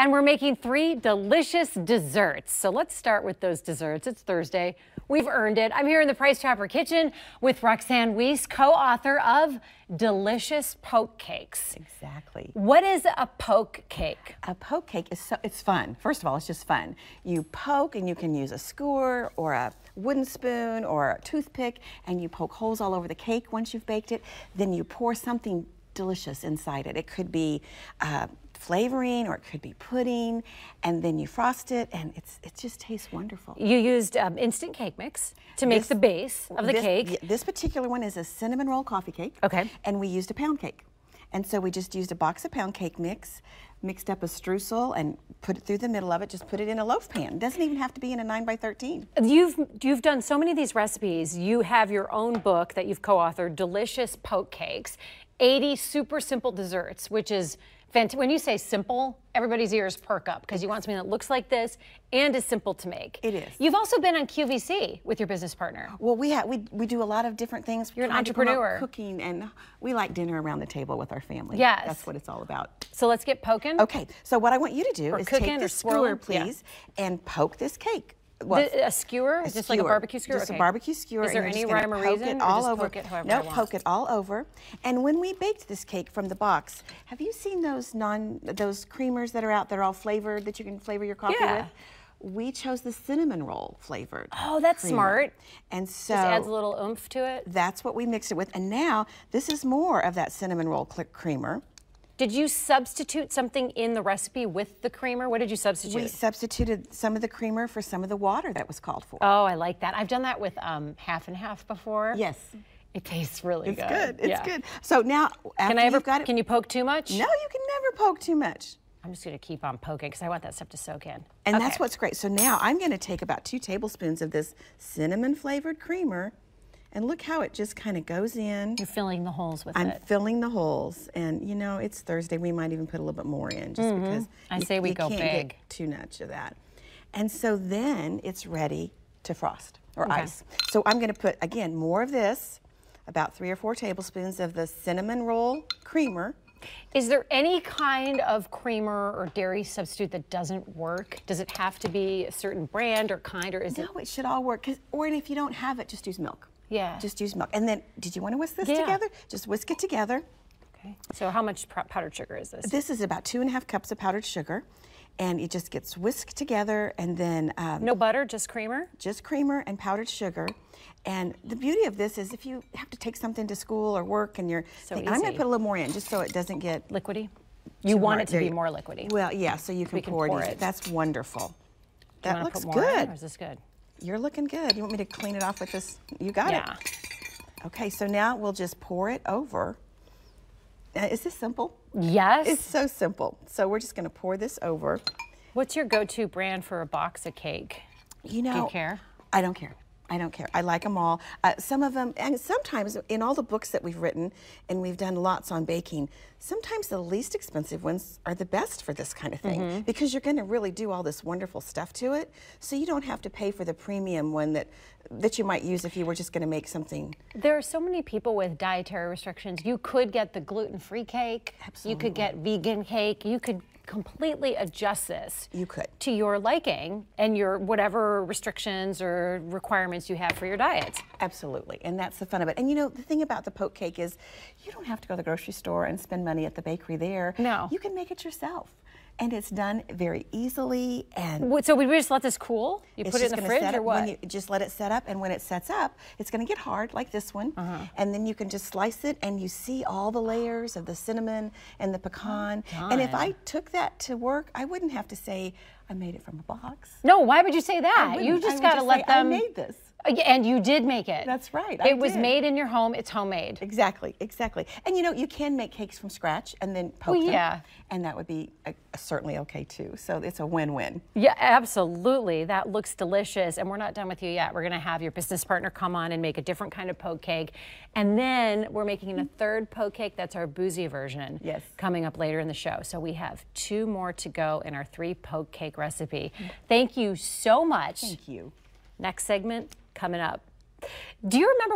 And we're making 3 delicious desserts. So let's start with those desserts. It's Thursday. We've earned it. I'm here in the Price Chopper kitchen with Roxanne Wyss, co-author of Delicious Poke Cakes. Exactly. What is a poke cake? A poke cake is it's fun. First of all, it's just fun. You poke, and you can use a skewer or a wooden spoon or a toothpick, and you poke holes all over the cake once you've baked it. Then you pour something delicious inside it. It could be flavoring, or it could be pudding, and then you frost it, and it just tastes wonderful. You used instant cake mix to make the base of the cake. This particular one is a cinnamon roll coffee cake. Okay. And we used a pound cake. And so we just used a box of pound cake mix, mixed up a streusel, and put it through the middle of it. Just put it in a loaf pan. It doesn't even have to be in a 9x13. You've done so many of these recipes. You have your own book that you've co-authored, Delicious Poke Cakes, 80 super simple desserts, which is fantastic. When you say simple, everybody's ears perk up because you want something that looks like this and is simple to make. It is. You've also been on QVC with your business partner. Well, we do a lot of different things. You're an entrepreneur. Cooking, and we like dinner around the table with our family. Yes. That's what it's all about. So let's get poking. Okay, so what I want you to do is take the skewer, please, and poke this cake. A skewer? Just like a barbecue skewer? Just a barbecue skewer. Is there any rhyme or reason? Poke it however I want? Poke it all over. And when we baked this cake from the box, have you seen those creamers that are out there all flavored that you can flavor your coffee with? We chose the cinnamon roll flavored. Oh, that's smart. And so just adds a little oomph to it. That's what we mixed it with. And now this is more of that cinnamon roll creamer. Did you substitute something in the recipe with the creamer? What did you substitute? We substituted some of the creamer for some of the water that was called for. Oh, I like that. I've done that with half and half before. Yes. It tastes really good. It's good. It's good. So now, Can you poke too much? No, you can never poke too much. I'm just going to keep on poking because I want that stuff to soak in. And that's what's great. So now I'm going to take about 2 tablespoons of this cinnamon flavored creamer. And look how it just kind of goes in. You're filling the holes with it. I'm filling the holes. And you know, it's Thursday. We might even put a little bit more in just because you can't get too much of that. And so then it's ready to frost or ice. So I'm going to put, again, more of this, about 3 or 4 tablespoons of the cinnamon roll creamer. Is there any kind of creamer or dairy substitute that doesn't work? Does it have to be a certain brand or kind, or is it? No, it should all work. Or if you don't have it, just use milk. Yeah. Just use milk. And then, did you want to whisk this together? Just whisk it together. Okay. So how much powdered sugar is this? This is about 2½ cups of powdered sugar. And it just gets whisked together, and then... no butter, just creamer? Just creamer and powdered sugar. And the beauty of this is if you have to take something to school or work and you're... I'm going to put a little more in just so it doesn't get... Liquidy? You want it to be more liquidy? Well, yeah, so you can pour it. That's wonderful. That looks good. Or is this good? You're looking good. You want me to clean it off with this? You got it. Okay, so now we'll just pour it over. Is this simple? Yes. It's so simple. So we're just going to pour this over. What's your go-to brand for a box of cake? You know, do you care? I don't care. I don't care. I like them all. Some of them, and sometimes in all the books that we've written, and we've done lots on baking, sometimes the least expensive ones are the best for this kind of thing because you're going to really do all this wonderful stuff to it. So you don't have to pay for the premium one that you might use if you were just going to make something. There are so many people with dietary restrictions. You could get the gluten-free cake. Absolutely. You could get vegan cake. You could completely adjust this to your liking and your whatever restrictions or requirements you have for your diet. Absolutely, and that's the fun of it. And you know, the thing about the poke cake is you don't have to go to the grocery store and spend money at the bakery there. No. You can make it yourself. And it's done very easily. And so we just let this cool? You put it in the fridge or what? You just let it set up, and when it sets up, it's going to get hard like this one. And then you can just slice it, and you see all the layers of the cinnamon and the pecan. And if I took that to work, I wouldn't have to say I made it from a box. No, why would you say that? You just got to let them. I made this. And you did make it. That's right. It was made in your home. It's homemade. Exactly, exactly. And you know, you can make cakes from scratch and then poke them. And that would be certainly okay too. So it's a win-win. Yeah, absolutely. That looks delicious. And we're not done with you yet. We're going to have your business partner come on and make a different kind of poke cake. And then we're making a third poke cake. That's our boozy version. Yes. Coming up later in the show. So we have 2 more to go in our 3 poke cake recipe. Thank you so much. Thank you. Next segment coming up. Do you remember